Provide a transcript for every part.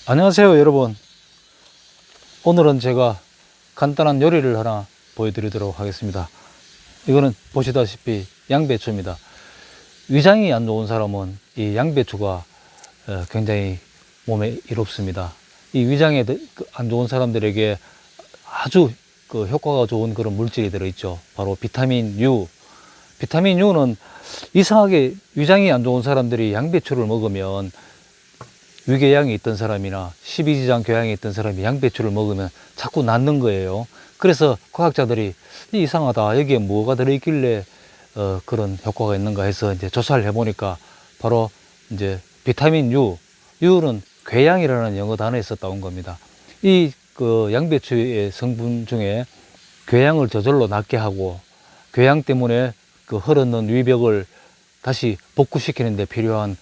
안녕하세요 여러분. 오늘은 제가 간단한 요리를 하나 보여드리도록 하겠습니다. 이거는 보시다시피 양배추입니다. 위장이 안 좋은 사람은 이 양배추가 굉장히 몸에 이롭습니다. 이 위장에 안 좋은 사람들에게 아주 효과가 좋은 그런 물질이 들어있죠. 바로 비타민 U. 비타민 U는 이상하게 위장이 안 좋은 사람들이 양배추를 먹으면, 위궤양이 있던 사람이나 십이지장 교양이 있던 사람이 양배추를 먹으면 자꾸 낫는 거예요. 그래서 과학자들이 이상하다, 여기에 뭐가 들어있길래 그런 효과가 있는가 해서 이제 조사를 해보니까 바로 이제 비타민 U, U는 궤양이라는 영어 단어에서 따온 겁니다. 이 양배추의 성분 중에 궤양을 저절로 낫게 하고, 궤양 때문에 흐르는 위벽을 다시 복구시키는 데 필요한,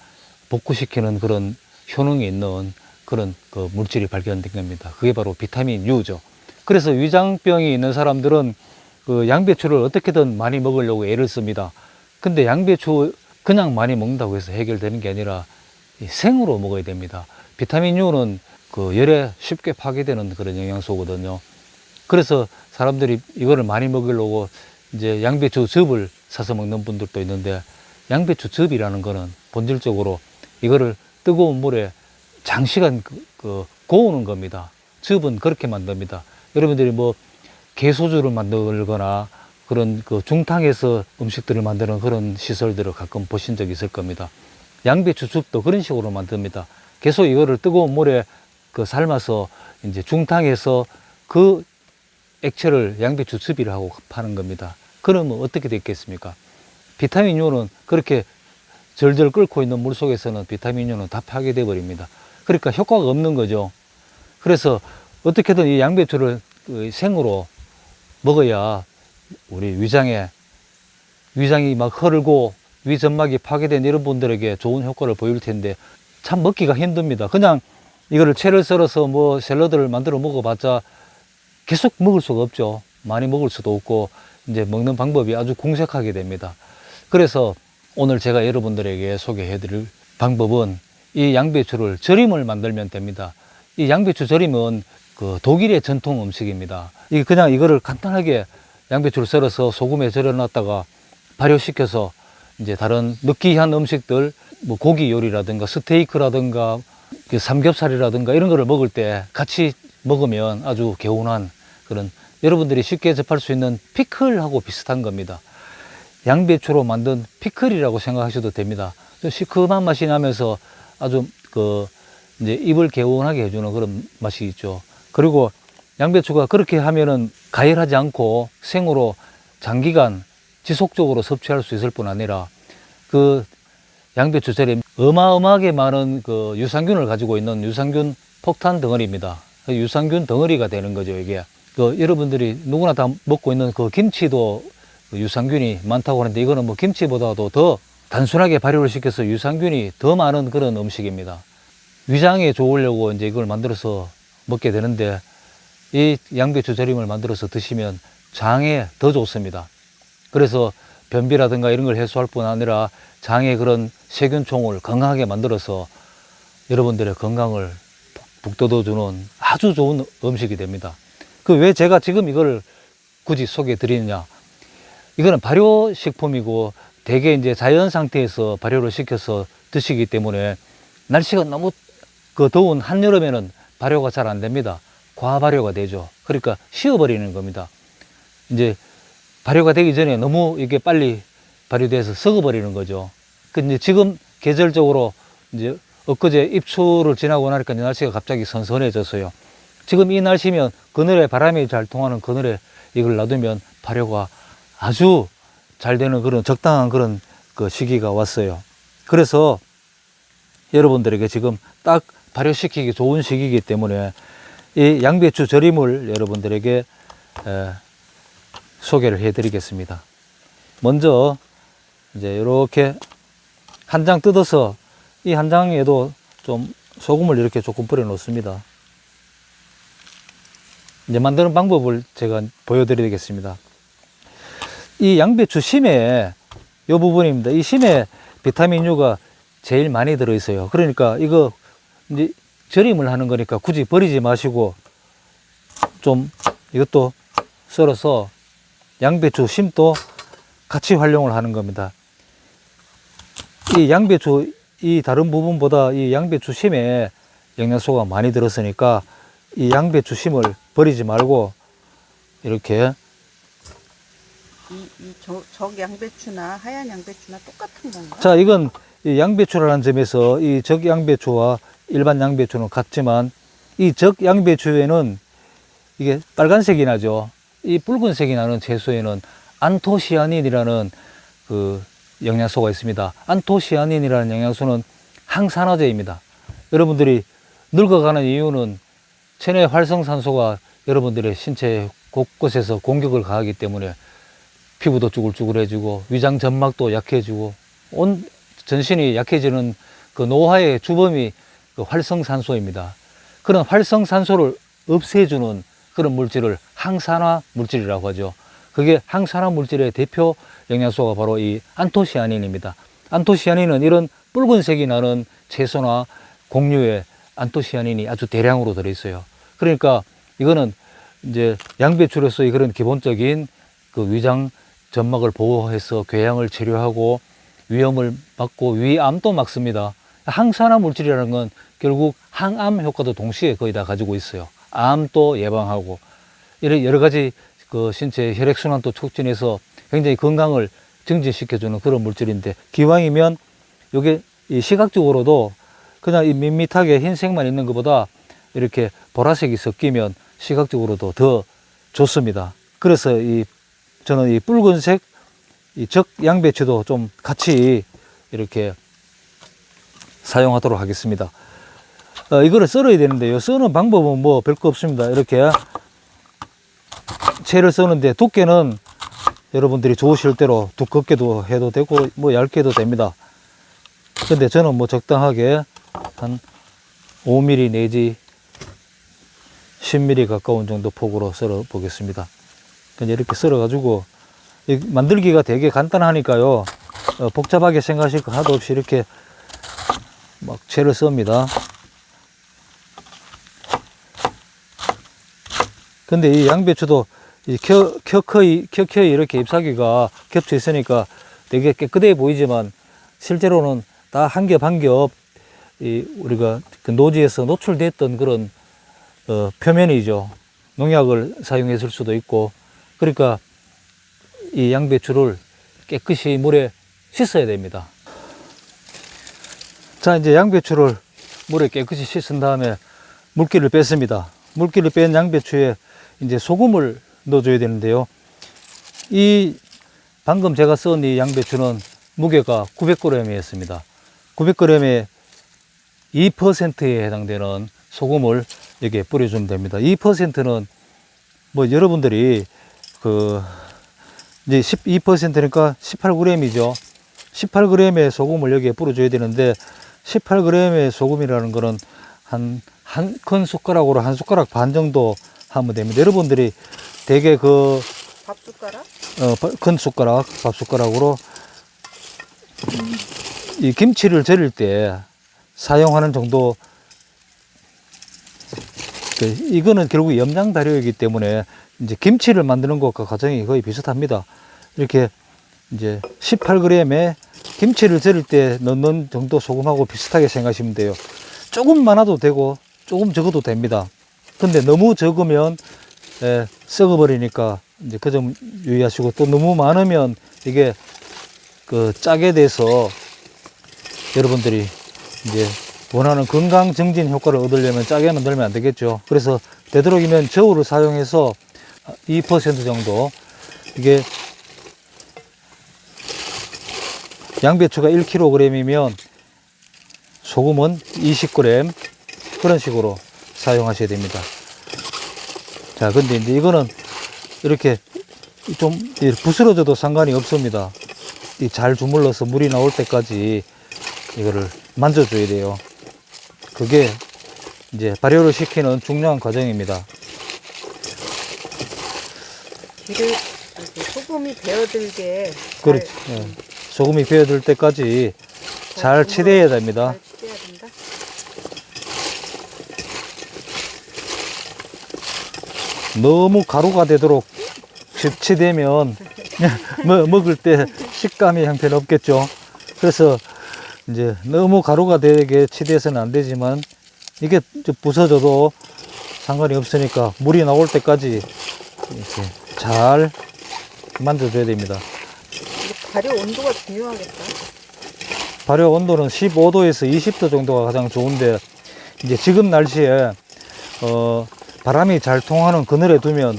복구시키는 그런 효능이 있는 그런 물질이 발견된 겁니다. 그게 바로 비타민 U죠. 그래서 위장병이 있는 사람들은 양배추를 어떻게든 많이 먹으려고 애를 씁니다. 근데 양배추 그냥 많이 먹는다고 해서 해결되는 게 아니라 생으로 먹어야 됩니다. 비타민 U는 열에 쉽게 파괴되는 그런 영양소거든요. 그래서 사람들이 이거를 많이 먹으려고 이제 양배추 즙을 사서 먹는 분들도 있는데, 양배추 즙이라는 거는 본질적으로 이거를 뜨거운 물에 장시간 고우는 겁니다. 즙은 그렇게 만듭니다. 여러분들이 뭐 게소주를 만들거나 그런 중탕에서 음식들을 만드는 그런 시설들을 가끔 보신 적이 있을 겁니다. 양배추 즙도 그런 식으로 만듭니다. 계속 이거를 뜨거운 물에 삶아서 이제 중탕에서 그 액체를 양배추 즙이라고 파는 겁니다. 그러면 어떻게 됐겠습니까? 비타민 U는 그렇게 절절 끓고 있는 물 속에서는 비타민 U는 다 파괴돼 버립니다. 그러니까 효과가 없는 거죠. 그래서 어떻게든 이 양배추를 생으로 먹어야 우리 위장이 막 흐르고 위점막이 파괴된 이런 분들에게 좋은 효과를 보일 텐데, 참 먹기가 힘듭니다. 그냥 이거를 채를 썰어서 뭐 샐러드를 만들어 먹어봤자 계속 먹을 수가 없죠. 많이 먹을 수도 없고, 이제 먹는 방법이 아주 궁색하게 됩니다. 그래서 오늘 제가 여러분들에게 소개해 드릴 방법은 이 양배추를 절임을 만들면 됩니다. 이 양배추 절임은 독일의 전통 음식입니다. 그냥 이거를 간단하게 양배추를 썰어서 소금에 절여 놨다가 발효시켜서 이제 다른 느끼한 음식들, 뭐 고기 요리라든가 스테이크라든가 삼겹살이라든가 이런 거를 먹을 때 같이 먹으면 아주 개운한 그런, 여러분들이 쉽게 접할 수 있는 피클하고 비슷한 겁니다. 양배추로 만든 피클이라고 생각하셔도 됩니다. 좀 시큼한 맛이 나면서 아주 이제 입을 개운하게 해주는 그런 맛이 있죠. 그리고 양배추가 그렇게 하면은 가열하지 않고 생으로 장기간 지속적으로 섭취할 수 있을 뿐 아니라 양배추 절임 어마어마하게 많은 유산균을 가지고 있는 유산균 폭탄 덩어리입니다. 유산균 덩어리가 되는 거죠, 이게. 여러분들이 누구나 다 먹고 있는 김치도 유산균이 많다고 하는데, 이거는 뭐 김치보다도 더 단순하게 발효를 시켜서 유산균이 더 많은 그런 음식입니다. 위장에 좋으려고 이제 이걸 만들어서 먹게 되는데, 이 양배추 절임을 만들어서 드시면 장에 더 좋습니다. 그래서 변비라든가 이런 걸 해소할 뿐 아니라 장에 그런 세균총을 건강하게 만들어서 여러분들의 건강을 북돋워주는 아주 좋은 음식이 됩니다. 왜 제가 지금 이걸 굳이 소개해 드리느냐? 이거는 발효식품이고 대개 이제 자연 상태에서 발효를 시켜서 드시기 때문에, 날씨가 너무 더운 한여름에는 발효가 잘 안 됩니다. 과발효가 되죠. 그러니까 식어버리는 겁니다. 이제 발효가 되기 전에 너무 이게 빨리 발효돼서 썩어버리는 거죠. 근데 지금 계절적으로 이제 엊그제 입추를 지나고 나니까 날씨가 갑자기 선선해졌어요. 지금 이 날씨면 그늘에 바람이 잘 통하는 그늘에 이걸 놔두면 발효가 아주 잘 되는 그런 적당한 그런 시기가 왔어요. 그래서 여러분들에게 지금 딱 발효시키기 좋은 시기이기 때문에 이 양배추 절임을 여러분들에게 소개를 해 드리겠습니다. 먼저 이제 이렇게 한 장 뜯어서, 이 한 장에도 좀 소금을 이렇게 조금 뿌려 놓습니다. 이제 만드는 방법을 제가 보여드리겠습니다. 이 양배추 심에 이 부분입니다. 이 심에 비타민 U가 제일 많이 들어있어요. 그러니까 이거 이제 절임을 하는 거니까 굳이 버리지 마시고 좀 이것도 썰어서 양배추 심도 같이 활용을 하는 겁니다. 이 양배추 이 다른 부분보다 이 양배추 심에 영양소가 많이 들었으니까 이 양배추 심을 버리지 말고 이렇게 적 양배추나 하얀 양배추나 똑같은 건가? 자, 이건 이 양배추라는 점에서 이 적 양배추와 일반 양배추는 같지만 이 적 양배추에는 이게 빨간색이 나죠. 이 붉은색이 나는 채소에는 안토시아닌이라는 그 영양소가 있습니다. 안토시아닌이라는 영양소는 항산화제입니다. 여러분들이 늙어가는 이유는 체내 활성산소가 여러분들의 신체 곳곳에서 공격을 가하기 때문에 피부도 쭈글쭈글해지고 위장 점막도 약해지고 온 전신이 약해지는 그 노화의 주범이 그 활성산소입니다. 그런 활성산소를 없애주는 그런 물질을 항산화 물질이라고 하죠. 그게 항산화 물질의 대표 영양소가 바로 이 안토시아닌입니다. 안토시아닌은 이런 붉은색이 나는 채소나 곡류에 안토시아닌이 아주 대량으로 들어있어요. 그러니까 이거는 이제 양배추로서의 그런 기본적인 그 위장 점막을 보호해서 궤양을 치료하고 위염을 막고 위암도 막습니다. 항산화 물질이라는 건 결국 항암 효과도 동시에 거의 다 가지고 있어요. 암도 예방하고 이런 여러 가지 그 신체 혈액순환도 촉진해서 굉장히 건강을 증진시켜주는 그런 물질인데 기왕이면 이게 이 시각적으로도 그냥 이 밋밋하게 흰색만 있는 것보다 이렇게 보라색이 섞이면 시각적으로도 더 좋습니다. 그래서 저는 이 붉은색 이 적 양배추도 좀 같이 이렇게 사용하도록 하겠습니다. 이거를 썰어야 되는데요. 써는 방법은 뭐 별거 없습니다. 이렇게 채를 써는데 두께는 여러분들이 좋으실 대로 두껍게도 해도 되고 뭐 얇게도 됩니다. 근데 저는 뭐 적당하게 한 5mm 내지 10mm 가까운 정도 폭으로 썰어 보겠습니다. 이렇게 썰어 가지고 만들기가 되게 간단하니까요. 복잡하게 생각하실 거 하나도 없이 이렇게 막 채를 썹니다. 근데 이 양배추도 켜켜이 이렇게 잎사귀가 겹쳐 있으니까 되게 깨끗해 보이지만 실제로는 다 한 겹 한 겹 우리가 그 노지에서 노출됐던 그런 표면이죠. 농약을 사용했을 수도 있고 그러니까 이 양배추를 깨끗이 물에 씻어야 됩니다. 자, 이제 양배추를 물에 깨끗이 씻은 다음에 물기를 뺐습니다. 물기를 뺀 양배추에 이제 소금을 넣어줘야 되는데요. 이 방금 제가 쓴 이 양배추는 무게가 900g이었습니다. 900g에 2%에 해당되는 소금을 여기에 뿌려주면 됩니다. 2%는 뭐 여러분들이 이제 12%니까 18g이죠. 18g의 소금을 여기에 뿌려줘야 되는데 18g의 소금이라는 거는 한 큰 숟가락으로 한 숟가락 반 정도 하면 됩니다. 여러분들이 대개 밥숟가락? 큰 숟가락, 밥숟가락으로 이 김치를 절일 때 사용하는 정도. 이거는 결국 염장 발효이기 때문에 이제 김치를 만드는 것과 과정이 거의 비슷합니다. 이렇게 이제 18g의 김치를 절일 때 넣는 정도 소금하고 비슷하게 생각하시면 돼요. 조금 많아도 되고 조금 적어도 됩니다. 근데 너무 적으면 썩어버리니까 이제 그 점 유의하시고 또 너무 많으면 이게 짜게 돼서 여러분들이 이제 원하는 건강 증진 효과를 얻으려면 짜게 만들면 안 되겠죠. 그래서 되도록이면 저울을 사용해서 2% 정도 이게 양배추가 1kg이면 소금은 20g 그런 식으로 사용하셔야 됩니다. 자, 근데 이제 이거는 이렇게 좀 부스러져도 상관이 없습니다. 잘 주물러서 물이 나올 때까지 이거를 만져줘야 돼요. 그게 이제 발효를 시키는 중요한 과정입니다. 소금이 배어들게. 그렇지. 소금이 배어들 때까지 잘 치대야 됩니다. 잘 치대야 된다. 너무 가루가 되도록 치대면 먹을 때 식감이 형편없겠죠. 그래서 이제 너무 가루가 되게 치대서는 안 되지만 이게 부서져도 상관이 없으니까 물이 나올 때까지 이렇게 잘 만져줘야 됩니다. 발효 온도가 중요하겠다. 발효 온도는 15도에서 20도 정도가 가장 좋은데 이제 지금 날씨에 바람이 잘 통하는 그늘에 두면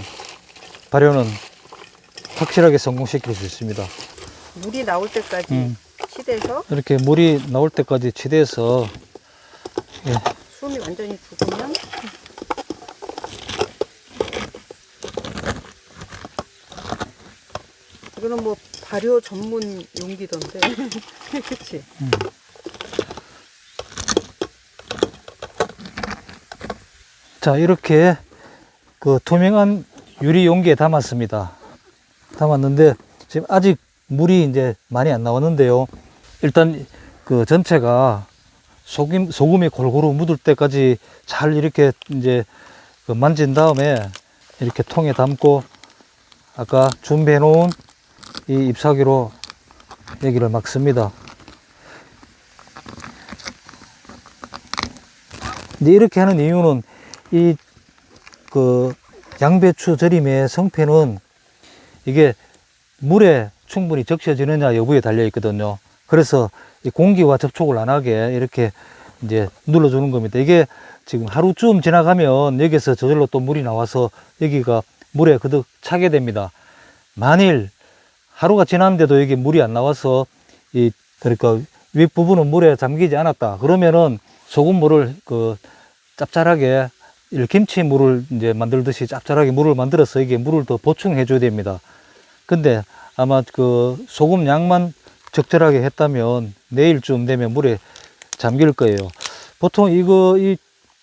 발효는 확실하게 성공시킬 수 있습니다. 물이 나올 때까지 치대서 이렇게 물이 나올 때까지 치대서 예, 숨이 완전히 죽으면 이거는 뭐 발효 전문 용기던데. 그치? 자, 이렇게 그 투명한 유리 용기에 담았습니다. 담았는데 지금 아직 물이 이제 많이 안 나왔는데요. 일단 그 전체가 소금이 골고루 묻을 때까지 잘 이렇게 이제 그 만진 다음에 이렇게 통에 담고 아까 준비해 놓은 이 잎사귀로 여기를 막습니다. 이제 이렇게 하는 이유는 이 그 양배추 절임의 성패는 이게 물에 충분히 적셔지느냐 여부에 달려 있거든요. 그래서 이 공기와 접촉을 안 하게 이렇게 이제 눌러주는 겁니다. 이게 지금 하루쯤 지나가면 여기서 저절로 또 물이 나와서 여기가 물에 그득 차게 됩니다. 만일 하루가 지났는데도 여기 물이 안 나와서 그러니까 윗부분은 물에 잠기지 않았다. 그러면은 소금물을 그 짭짤하게 김치물을 이제 만들듯이 짭짤하게 물을 만들어서 이게 물을 더 보충해 줘야 됩니다. 근데 아마 그 소금 양만 적절하게 했다면 내일쯤 되면 물에 잠길 거예요. 보통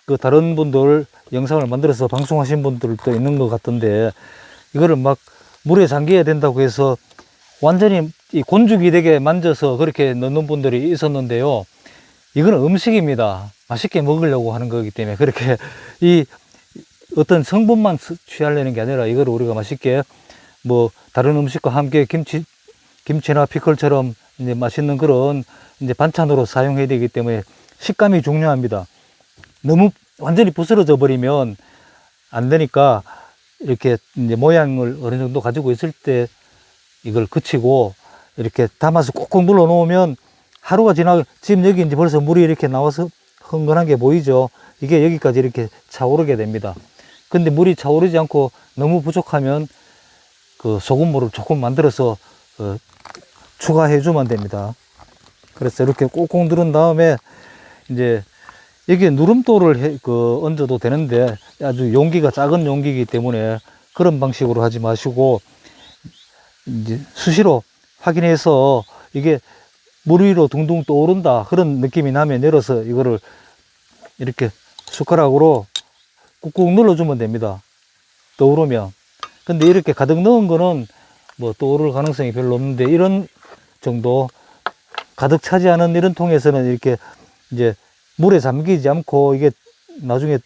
그 다른 분들 영상을 만들어서 방송하신 분들도 있는 것 같던데 이거를 막 물에 잠겨야 된다고 해서 완전히 이 곤죽이 되게 만져서 그렇게 넣는 분들이 있었는데요. 이거는 음식입니다. 맛있게 먹으려고 하는 거기 때문에 그렇게 이 어떤 성분만 취하려는 게 아니라 이걸 우리가 맛있게 뭐 다른 음식과 함께 김치나 피클처럼 이제 맛있는 그런 이제 반찬으로 사용해야 되기 때문에 식감이 중요합니다. 너무 완전히 부스러져 버리면 안 되니까 이렇게 이제 모양을 어느 정도 가지고 있을 때 이걸 그치고 이렇게 담아서 꾹꾹 눌러 놓으면 하루가 지금 여기 이제 벌써 물이 이렇게 나와서 흥건한 게 보이죠. 이게 여기까지 이렇게 차오르게 됩니다. 근데 물이 차오르지 않고 너무 부족하면 그 소금물을 조금 만들어서 추가해 주면 됩니다. 그래서 이렇게 꾹꾹 누른 다음에 이제 여기에 누름돌을 얹어도 되는데 아주 용기가 작은 용기이기 때문에 그런 방식으로 하지 마시고 이제 수시로 확인해서 이게 물 위로 둥둥 떠오른다 그런 느낌이 나면 열어서 이거를 이렇게 숟가락으로 꾹꾹 눌러주면 됩니다. 떠오르면. 근데 이렇게 가득 넣은 거는 뭐 떠오를 가능성이 별로 없는데 이런 정도 가득 차지 않은 이런 통에서는 이렇게 이제 물에 잠기지 않고 이게 나중에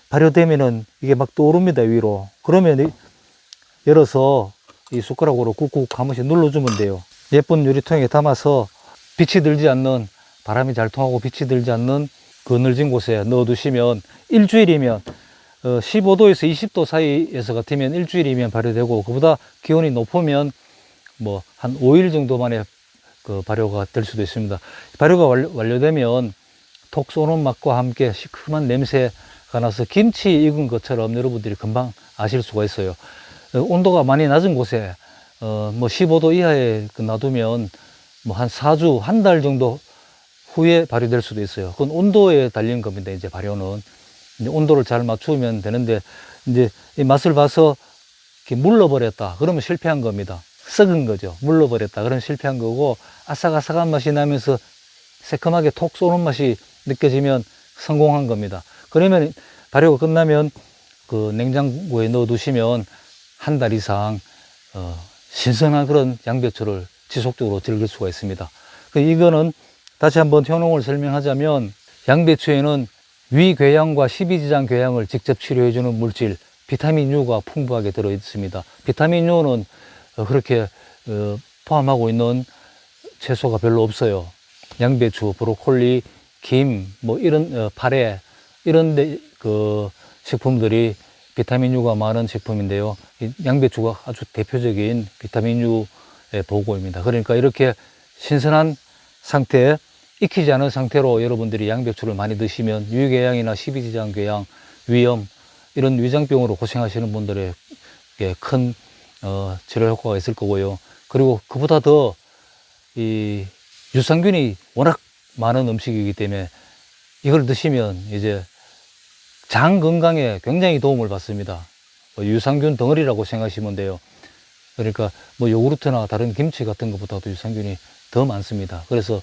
발효되면은 이게 막 떠오릅니다, 위로. 그러면 열어서 이 숟가락으로 꾹꾹 한 번씩 눌러주면 돼요. 예쁜 유리통에 담아서 빛이 들지 않는, 바람이 잘 통하고 빛이 들지 않는 그늘진 곳에 넣어두시면 일주일이면 15도에서 20도 사이에서 같으면 일주일이면 발효되고, 그보다 기온이 높으면 뭐 한 5일 정도 만에 그 발효가 될 수도 있습니다. 발효가 완료되면 톡 쏘는 맛과 함께 시큼한 냄새가 나서 김치 익은 것처럼 여러분들이 금방 아실 수가 있어요. 온도가 많이 낮은 곳에 뭐 15도 이하에 놔두면 뭐 한 4주, 한 달 정도 후에 발효될 수도 있어요. 그건 온도에 달린 겁니다. 이제 발효는 이제 온도를 잘 맞추면 되는데, 이제 이 맛을 봐서 이렇게 물러버렸다 그러면 실패한 겁니다. 썩은 거죠. 물러버렸다 그러면 실패한 거고, 아삭아삭한 맛이 나면서 새콤하게 톡 쏘는 맛이 느껴지면 성공한 겁니다. 그러면 발효가 끝나면 그 냉장고에 넣어 두시면 한 달 이상 신선한 그런 양배추를 지속적으로 즐길 수가 있습니다. 이거는 다시 한번 효능을 설명하자면, 양배추에는 위궤양과 십이지장 궤양을 직접 치료해주는 물질 비타민 U가 풍부하게 들어 있습니다. 비타민 U는 그렇게 포함하고 있는 채소가 별로 없어요. 양배추, 브로콜리, 김, 뭐 이런 파래 이런 그 식품들이 비타민 U가 많은 식품인데요. 이 양배추가 아주 대표적인 비타민 U의 보고입니다. 그러니까 이렇게 신선한 상태, 익히지 않은 상태로 여러분들이 양배추를 많이 드시면 유궤양이나 십이지장 궤양, 위염 이런 위장병으로 고생하시는 분들에게 큰 치료 효과가 있을 거고요. 그리고 그보다 더 이 유산균이 워낙 많은 음식이기 때문에 이걸 드시면 이제 장 건강에 굉장히 도움을 받습니다. 유산균 덩어리라고 생각하시면 돼요. 그러니까 뭐 요구르트나 다른 김치 같은 것보다도 유산균이 더 많습니다. 그래서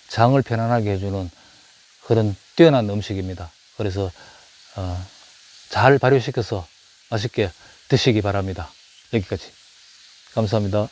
장을 편안하게 해주는 그런 뛰어난 음식입니다. 그래서 잘 발효시켜서 맛있게 드시기 바랍니다. 여기까지. 감사합니다.